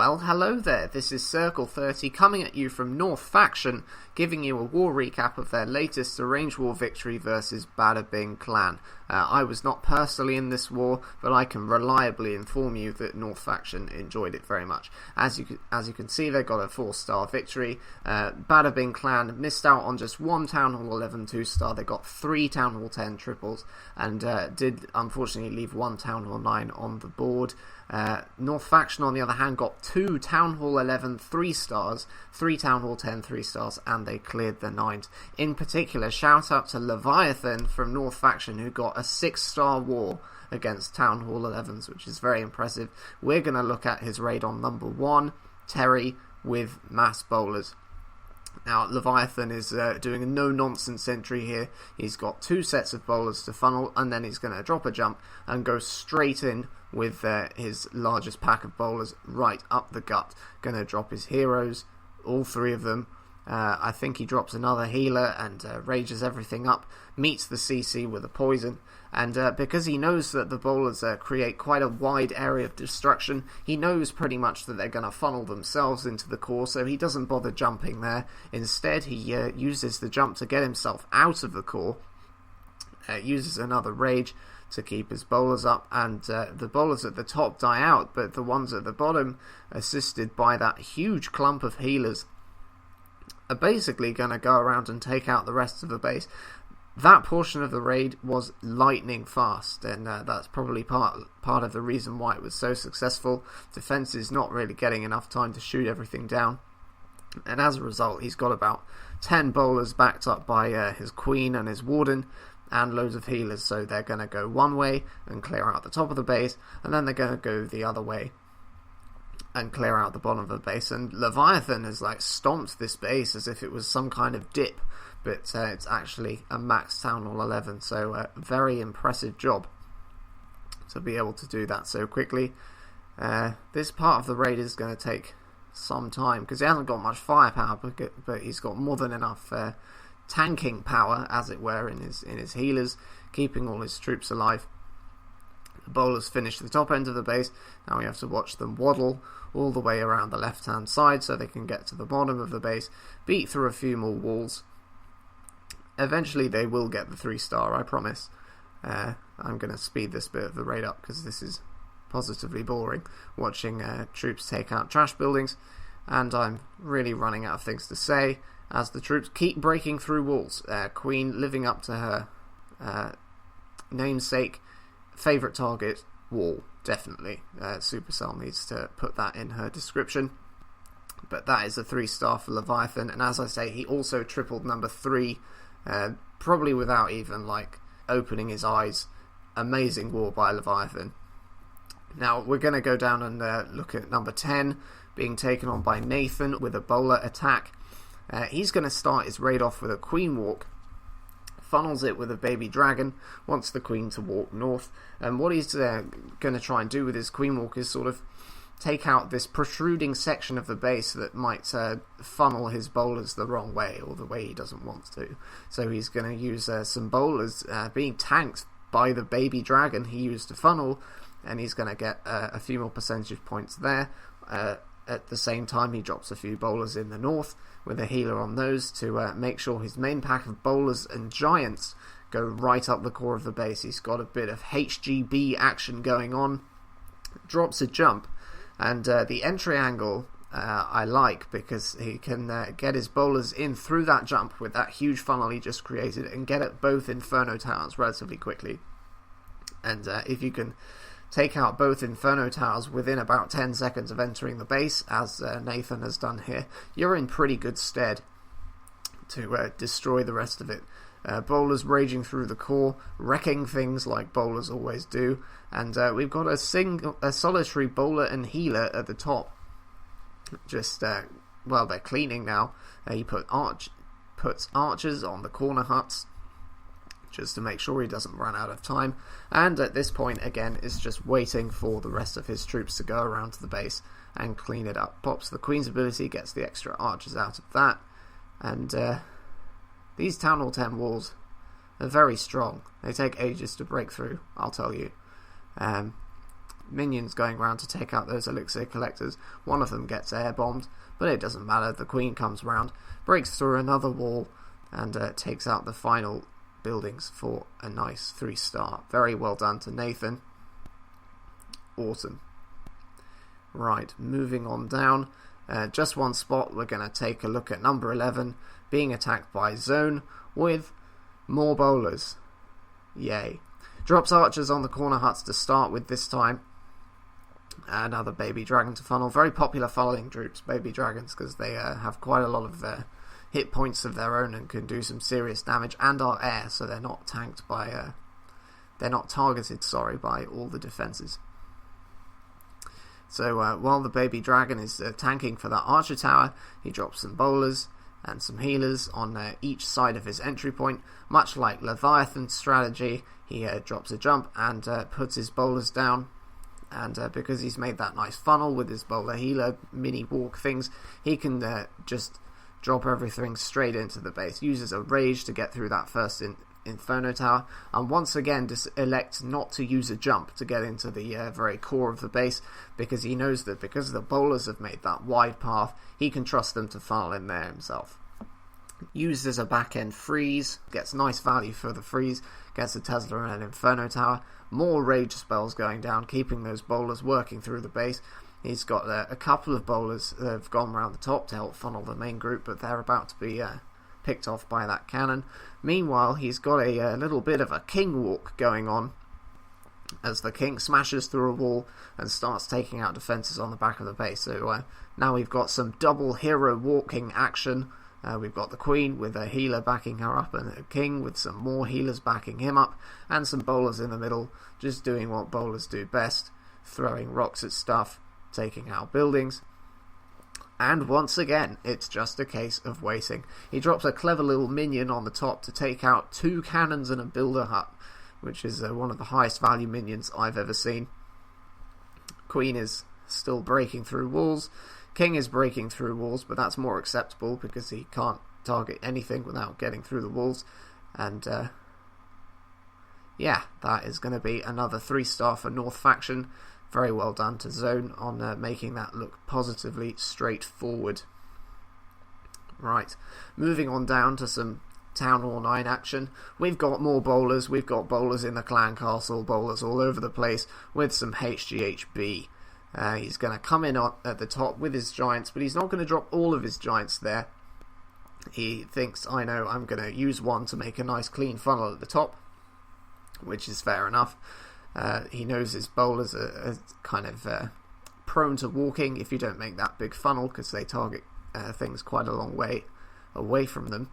Well, hello there, this is Circle 30 coming at you from North Faction, giving you a war recap of their latest arranged war victory versus Bada clan. I was not personally in this war, but I can reliably inform you that North Faction enjoyed it very much. As you can see, they got a 4-star victory. Bada clan missed out on just one Town Hall 11 2-star, they got 3 Town Hall 10 triples, and did unfortunately leave 1 Town Hall 9 on the board. North Faction, on the other hand, got 2 Town Hall 11 3-stars, 3 Town Hall 10 3-stars, and they cleared the 9s. In particular, shout out to Leviathan from North Faction, who got a 6-star war against Town Hall 11s, which is very impressive. We're going to look at his raid on number 1, Terry, with mass bowlers. Now, Leviathan is doing a no-nonsense entry here. He's got 2 sets of bowlers to funnel, and then he's going to drop a jump and go straight in with his largest pack of bowlers right up the gut. Going to drop his heroes, all 3 of them. I think he drops another healer and rages everything up, meets the CC with a poison, and because he knows that the bowlers create quite a wide area of destruction, he knows pretty much that they're going to funnel themselves into the core, so he doesn't bother jumping there. Instead, he uses the jump to get himself out of the core, uses another rage to keep his bowlers up, and the bowlers at the top die out, but the ones at the bottom, assisted by that huge clump of healers, are basically going to go around and take out the rest of the base. That portion of the raid was lightning fast, and that's probably part of the reason why it was so successful. Defense is not really getting enough time to shoot everything down, and as a result he's got about 10 bowlers backed up by his queen and his warden, and loads of healers, so they're going to go one way and clear out the top of the base, and then they're going to go the other way and clear out the bottom of the base. And Leviathan has stomped this base as if it was some kind of dip, but it's actually a max Town Hall 11, so a very impressive job to be able to do that so quickly. This part of the raid is going to take some time because he hasn't got much firepower, but he's got more than enough tanking power, as it were, in his healers, keeping all his troops alive. The bowlers finish the top end of the base. Now we have to watch them waddle all the way around the left hand side so they can get to the bottom of the base, beat through a few more walls. Eventually they will get the 3-star, I promise. I'm going to speed this bit of the raid up because this is positively boring, watching troops take out trash buildings, and I'm really running out of things to say as the troops keep breaking through walls. Queen living up to her namesake, favourite target, wall, definitely. Supercell needs to put that in her description. But that is a 3-star for Leviathan, and as I say, he also tripled number 3, probably without even opening his eyes. Amazing war by Leviathan. Now we're going to go down and look at number 10 being taken on by Nathan with a bowler attack. He's going to start his raid off with a queen walk, funnels it with a baby dragon, wants the queen to walk north, and what he's going to try and do with his queen walk is sort of take out this protruding section of the base that might funnel his bowlers the wrong way, or the way he doesn't want to. So he's going to use some bowlers being tanked by the baby dragon he used to funnel, and he's going to get a few more percentage points there. At the same time, he drops a few bowlers in the north with a healer on those to make sure his main pack of bowlers and giants go right up the core of the base. He's got a bit of HGB action going on. Drops a jump, and the entry angle I like, because he can get his bowlers in through that jump with that huge funnel he just created and get at both Inferno towers relatively quickly. And if you can take out both Inferno towers within about 10 seconds of entering the base, as Nathan has done here, you're in pretty good stead to destroy the rest of it. Bowlers raging through the core, wrecking things like bowlers always do, and we've got a solitary bowler and healer at the top. Just, they're cleaning now. He puts archers on the corner huts, just to make sure he doesn't run out of time, and at this point again is just waiting for the rest of his troops to go around to the base and clean it up. Pops the queen's ability, gets the extra archers out of that, and these Town Hall 10 walls are very strong. They take ages to break through, I'll tell you. minions going around to take out those elixir collectors. One of them gets air bombed, but it doesn't matter. The Queen comes round, breaks through another wall, and takes out the final buildings for a nice 3-star. Very well done to Nathan. Awesome. Right, moving on down. Just one spot, we're going to take a look at number 11, being attacked by Zone with more bowlers. Yay. Drops archers on the corner huts to start with this time. Another baby dragon to funnel. Very popular funneling troops, baby dragons, because they have quite a lot of hit points of their own and can do some serious damage, and are air, so they're not tanked by they're not targeted, by all the defenses. So while the baby dragon is tanking for that archer tower, he drops some bowlers and some healers on each side of his entry point. Much like Leviathan's strategy, he drops a jump and puts his bowlers down. And because he's made that nice funnel with his bowler healer mini walk things, he can just drop everything straight into the base. Uses a rage to get through that first inferno tower, and once again just elects not to use a jump to get into the very core of the base, because he knows that because the bowlers have made that wide path, he can trust them to funnel in there himself. Uses a back end freeze, gets nice value for the freeze, gets a Tesla and an inferno tower. More rage spells going down, keeping those bowlers working through the base. He's got a couple of bowlers that have gone around the top to help funnel the main group, but they're about to be picked off by that cannon. Meanwhile, he's got a little bit of a king walk going on, as the king smashes through a wall and starts taking out defences on the back of the base. So now we've got some double hero walking action. We've got the Queen with a healer backing her up, and a king with some more healers backing him up, and some bowlers in the middle, just doing what bowlers do best, throwing rocks at stuff, taking out buildings. And once again, it's just a case of waiting. He drops a clever little minion on the top to take out 2 cannons and a builder hut, which is one of the highest value minions I've ever seen. Queen is still breaking through walls. King is breaking through walls, but that's more acceptable because he can't target anything without getting through the walls. And yeah, that is going to be another 3-star for North Faction. Very well done to Zone on making that look positively straightforward. Right, moving on down to some Town Hall 9 action. We've got more bowlers. We've got bowlers in the clan castle, bowlers all over the place with some HGHB. He's going to come in at the top with his giants, but he's not going to drop all of his giants there. He thinks, I know, I'm going to use one to make a nice clean funnel at the top, which is fair enough. He knows his bowlers are kind of prone to walking if you don't make that big funnel, because they target things quite a long way away from them.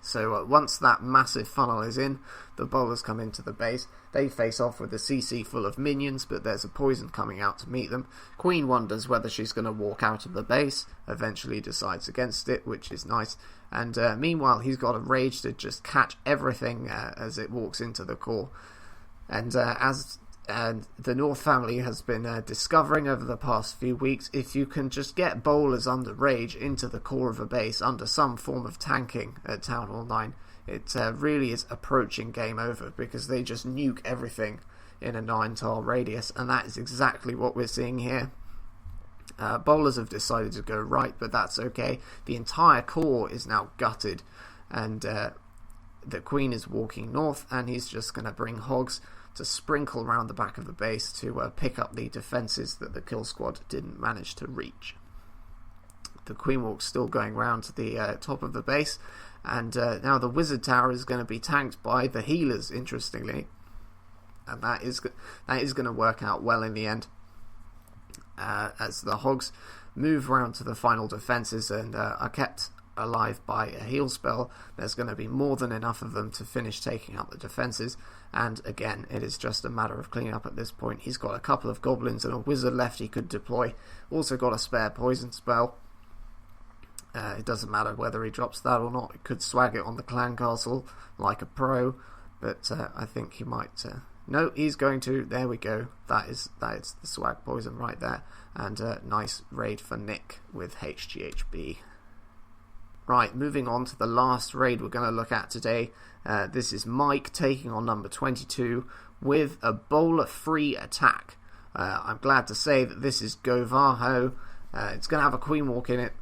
So once that massive funnel is in, the bowlers come into the base. They face off with a CC full of minions, but there's a poison coming out to meet them. Queen wonders whether she's going to walk out of the base, eventually decides against it, which is nice. And meanwhile, he's got a rage to just catch everything as it walks into the core. And as the North family has been discovering over the past few weeks, if you can just get bowlers under rage into the core of a base under some form of tanking at Town Hall 9, it really is approaching game over, because they just nuke everything in a 9-tile radius, and that is exactly what we're seeing here. Bowlers have decided to go right, but that's okay. The entire core is now gutted, and the Queen is walking north, and he's just going to bring hogs to sprinkle around the back of the base to pick up the defences that the kill squad didn't manage to reach. The Queen Walk's still going round to the top of the base, and now the Wizard Tower is going to be tanked by the healers, interestingly, and that is going to work out well in the end, as the hogs move round to the final defences and are kept alive by a heal spell. There's going to be more than enough of them to finish taking out the defences, and again, it is just a matter of cleaning up at this point. He's got a couple of goblins and a wizard left he could deploy. Also got a spare poison spell. It doesn't matter whether he drops that or not. He could swag it on the clan castle like a pro, but I think he might. No, he's going to. There we go. That is the swag poison right there, and nice raid for Nick with HGHB. Right, moving on to the last raid we're going to look at today. This is Mike taking on number 22 with a bowler-free attack I'm glad to say that this is Gofar Ho. It's going to have a queen walk in it,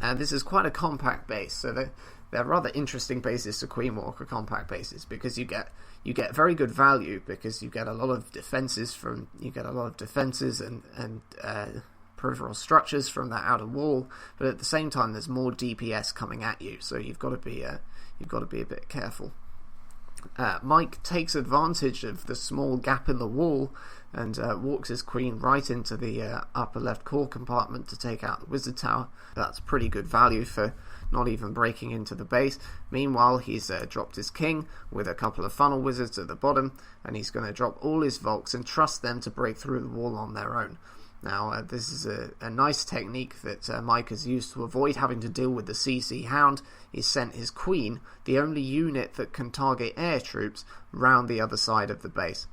and this is quite a compact base, so they're rather interesting bases to queen walk, or compact bases, because you get very good value, because you get a lot of defenses and peripheral structures from that outer wall, but at the same time there's more DPS coming at you, so you've got to be a bit careful. Mike takes advantage of the small gap in the wall and walks his queen right into the upper left core compartment to take out the wizard tower. That's pretty good value for not even breaking into the base. Meanwhile, he's dropped his king with a couple of funnel wizards at the bottom, and he's going to drop all his Volks and trust them to break through the wall on their own. Now, this is a nice technique that Mike has used to avoid having to deal with the CC Hound. He's sent his queen, the only unit that can target air troops, round the other side of the base.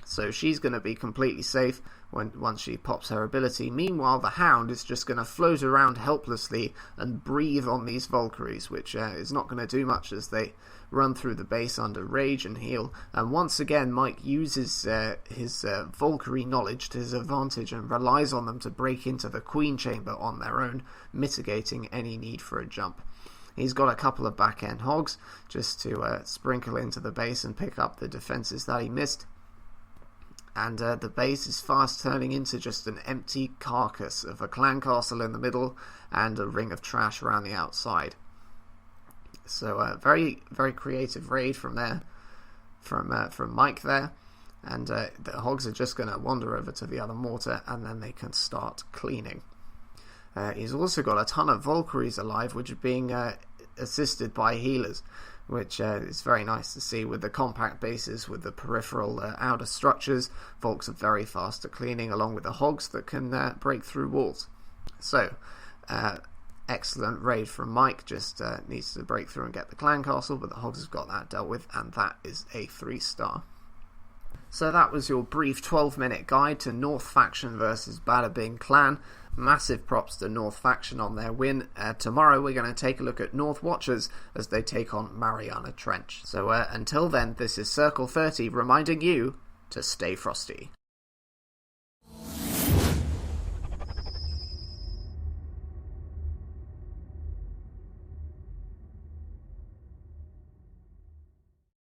So she's going to be completely safe once she pops her ability. Meanwhile, the Hound is just going to float around helplessly and breathe on these Valkyries, which is not going to do much as they run through the base under rage and heal. And once again, Mike uses his Valkyrie knowledge to his advantage and relies on them to break into the Queen Chamber on their own, mitigating any need for a jump. He's got a couple of back-end hogs just to sprinkle into the base and pick up the defenses that he missed. And the base is fast turning into just an empty carcass of a clan castle in the middle and a ring of trash around the outside. So very, very creative raid from Mike there, and the hogs are just going to wander over to the other mortar, and then they can start cleaning. He's also got a ton of Valkyries alive, which are being assisted by healers, which is very nice to see with the compact bases, with the peripheral outer structures. Volks are very fast at cleaning, along with the hogs that can break through walls. So, excellent raid from Mike, just needs to break through and get the clan castle, but the hogs have got that dealt with, and that is a 3-star. So that was your brief 12-minute guide to North Faction versus Bada Clan. Massive props to North Faction on their win. Tomorrow we're going to take a look at North Watchers as they take on Mariana Trench. So until then, this is Circle 30 reminding you to stay frosty.